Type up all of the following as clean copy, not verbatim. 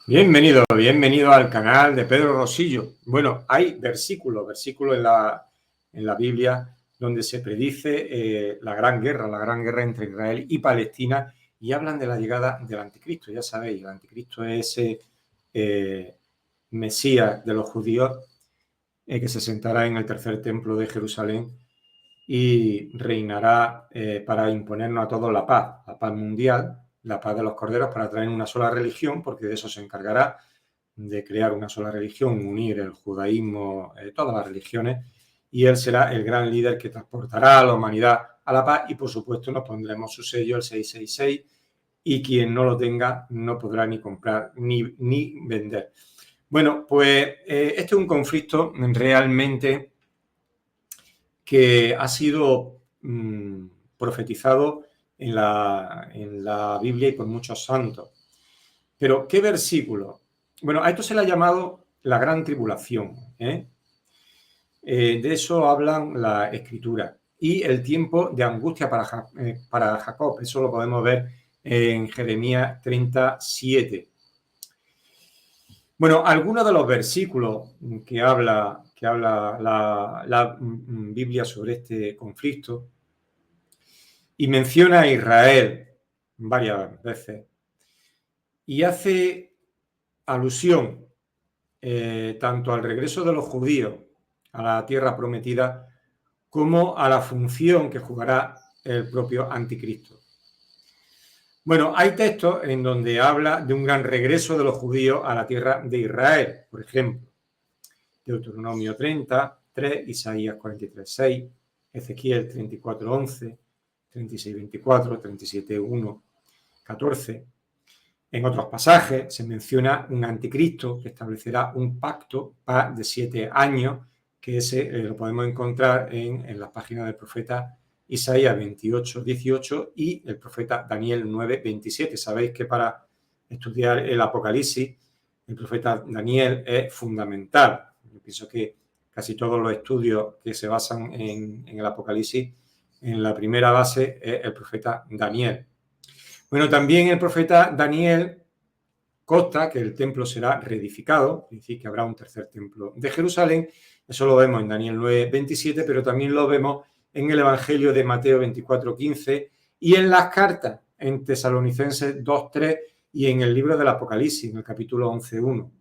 Bienvenido al canal de Pedro Rosillo. Bueno, hay versículos en la Biblia donde se predice la gran guerra entre Israel y Palestina, y hablan de la llegada del anticristo. Ya sabéis, el anticristo es ese Mesías de los judíos que se sentará en el tercer templo de Jerusalén y reinará para imponernos a todos la paz mundial, la paz de los corderos, para traer una sola religión, porque de eso se encargará, de crear una sola religión, unir el judaísmo, todas las religiones, y él será el gran líder que transportará a la humanidad a la paz, y por supuesto nos pondremos su sello, el 666, y quien no lo tenga no podrá ni comprar ni vender. Bueno, pues este es un conflicto realmente que ha sido profetizado en la Biblia y por muchos santos. Pero, ¿qué versículo? Bueno, a esto se le ha llamado la gran tribulación. De eso hablan la Escritura. Y el tiempo de angustia para Jacob. Eso lo podemos ver en Jeremías 37. Bueno, algunos de los versículos que habla la Biblia sobre este conflicto, y menciona a Israel varias veces, y hace alusión tanto al regreso de los judíos a la tierra prometida como a la función que jugará el propio anticristo. Bueno, hay textos en donde habla de un gran regreso de los judíos a la tierra de Israel. Por ejemplo, Deuteronomio 30, 3, Isaías 43, 6, Ezequiel 34, 11, 36, 24, 37, 1, 14. En otros pasajes se menciona un anticristo que establecerá un pacto de 7 años, que ese lo podemos encontrar en las páginas del profeta Isaías 28, 18 y el profeta Daniel 9, 27. Sabéis que para estudiar el Apocalipsis, el profeta Daniel es fundamental. Yo pienso que casi todos los estudios que se basan en el Apocalipsis, en la primera base es el profeta Daniel. Bueno, también el profeta Daniel consta que el templo será reedificado, es decir, que habrá un tercer templo de Jerusalén. Eso lo vemos en Daniel 9, 27, pero también lo vemos en el Evangelio de Mateo 24, 15 y en las cartas en Tesalonicenses 2, 3 y en el libro del Apocalipsis, en el capítulo 11, 1.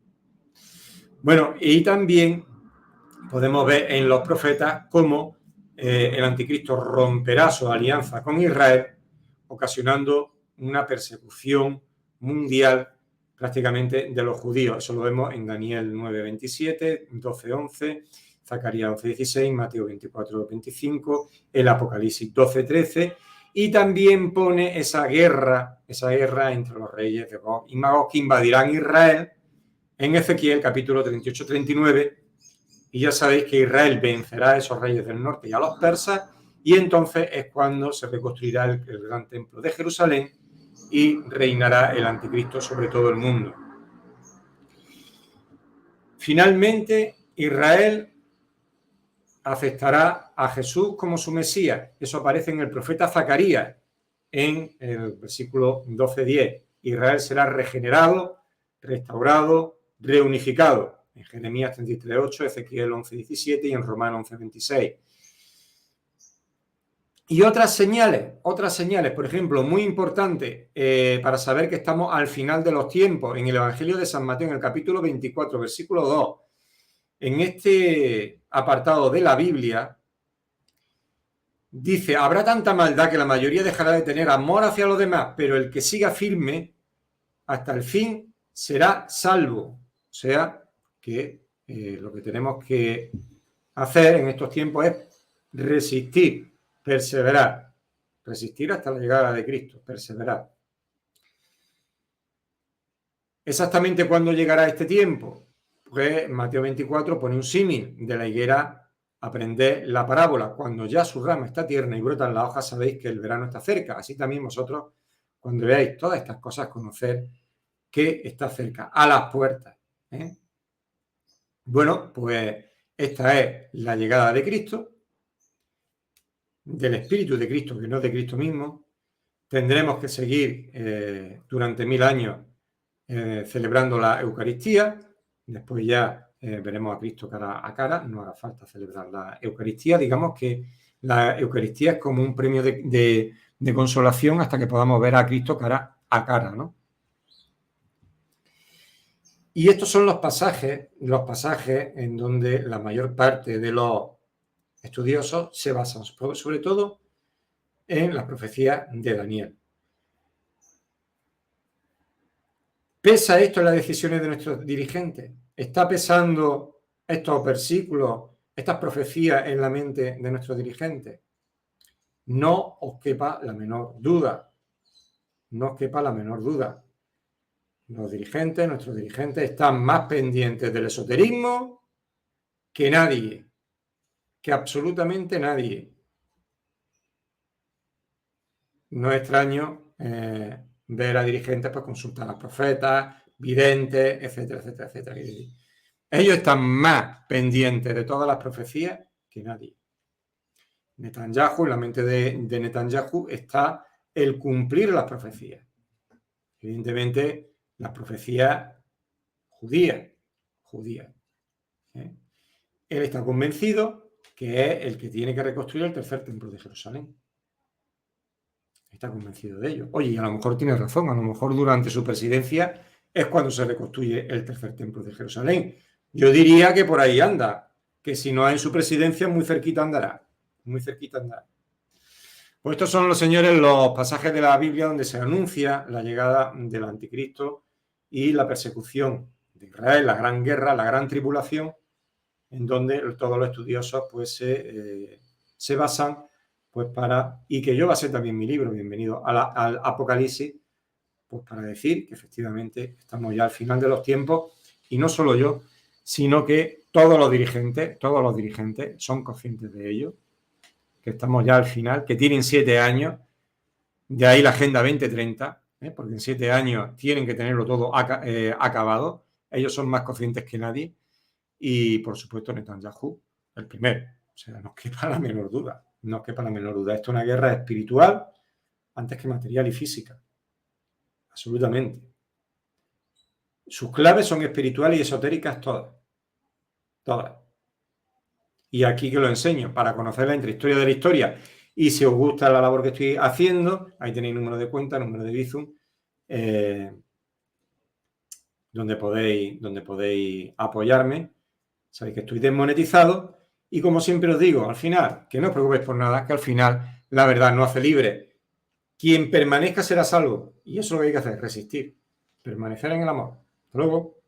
Bueno, y también podemos ver en los profetas cómo el anticristo romperá su alianza con Israel, ocasionando una persecución mundial prácticamente de los judíos. Eso lo vemos en Daniel 9, 27, 12, 11, Zacarías 11, 16, Mateo 24, 25, el Apocalipsis 12, 13, y también pone esa guerra entre los reyes de Gog y Magog que invadirán Israel en Ezequiel capítulo 38, 39, y ya sabéis que Israel vencerá a esos reyes del norte y a los persas, y entonces es cuando se reconstruirá el gran templo de Jerusalén y reinará el anticristo sobre todo el mundo. Finalmente, Israel aceptará a Jesús como su Mesías. Eso aparece en el profeta Zacarías, en el versículo 12:10. Israel será regenerado, restaurado, reunificado. En Jeremías 33:8, Ezequiel 11:17 y en Romanos 11:26. Y otras señales, por ejemplo, muy importante para saber que estamos al final de los tiempos, en el Evangelio de San Mateo, en el capítulo 24, versículo 2, en este apartado de la Biblia, dice, habrá tanta maldad que la mayoría dejará de tener amor hacia los demás, pero el que siga firme hasta el fin será salvo. O sea, que lo que tenemos que hacer en estos tiempos es resistir, perseverar, resistir hasta la llegada de Cristo, perseverar. ¿Exactamente cuándo llegará este tiempo? Pues Mateo 24 pone un símil de la higuera. Aprended la parábola, cuando ya su rama está tierna y brotan las hojas, sabéis que el verano está cerca. Así también vosotros, cuando veáis todas estas cosas, conocer que está cerca, a las puertas. Bueno, pues esta es la llegada de Cristo, del Espíritu de Cristo, que no es de Cristo mismo. Tendremos que seguir durante 1000 años celebrando la Eucaristía. Después ya veremos a Cristo cara a cara, no hará falta celebrar la Eucaristía. Digamos que la Eucaristía es como un premio de consolación hasta que podamos ver a Cristo cara a cara, ¿no? Y estos son los pasajes en donde la mayor parte de los estudiosos se basan, sobre todo en la profecía de Daniel. ¿Pesa esto en las decisiones de nuestros dirigentes? ¿Está pesando estos versículos, estas profecías en la mente de nuestros dirigentes? No os quepa la menor duda. No os quepa la menor duda. Los dirigentes, nuestros dirigentes, están más pendientes del esoterismo que nadie, que absolutamente nadie. No es extraño ver a dirigentes pues, consultar a los profetas, videntes, etcétera, etcétera, etcétera. Ellos están más pendientes de todas las profecías que nadie. Netanyahu, en la mente de Netanyahu está el cumplir las profecías. Evidentemente, las profecías judías. Él está convencido que es el que tiene que reconstruir el tercer templo de Jerusalén. Está convencido de ello. Oye, y a lo mejor tiene razón, a lo mejor durante su presidencia es cuando se reconstruye el tercer templo de Jerusalén. Yo diría que por ahí anda, que si no es en su presidencia, muy cerquita andará. Muy cerquita andará. Pues estos son los, señores, los pasajes de la Biblia donde se anuncia la llegada del anticristo y la persecución de Israel, la gran guerra, la gran tribulación, en donde todos los estudiosos pues se basan pues y que yo basé también mi libro, bienvenido al Apocalipsis, pues para decir que efectivamente estamos ya al final de los tiempos y no solo yo, sino que todos los dirigentes son conscientes de ello, que estamos ya al final, que tienen 7 años, de ahí la Agenda 2030, porque en 7 años tienen que tenerlo todo acabado, ellos son más conscientes que nadie y por supuesto Netanyahu, el primero, o sea, no quepa la menor duda. No quepa la menor duda. Esto es una guerra espiritual antes que material y física. Absolutamente. Sus claves son espirituales y esotéricas todas. Todas. Y aquí que lo enseño, para conocer la intrahistoria de la historia. Y si os gusta la labor que estoy haciendo, ahí tenéis número de cuenta, número de Bizum, donde podéis apoyarme. Sabéis que estoy desmonetizado. Y como siempre os digo, al final, que no os preocupéis por nada, que al final la verdad no hace libre. Quien permanezca será salvo. Y eso es lo que hay que hacer, resistir. Permanecer en el amor. Hasta luego.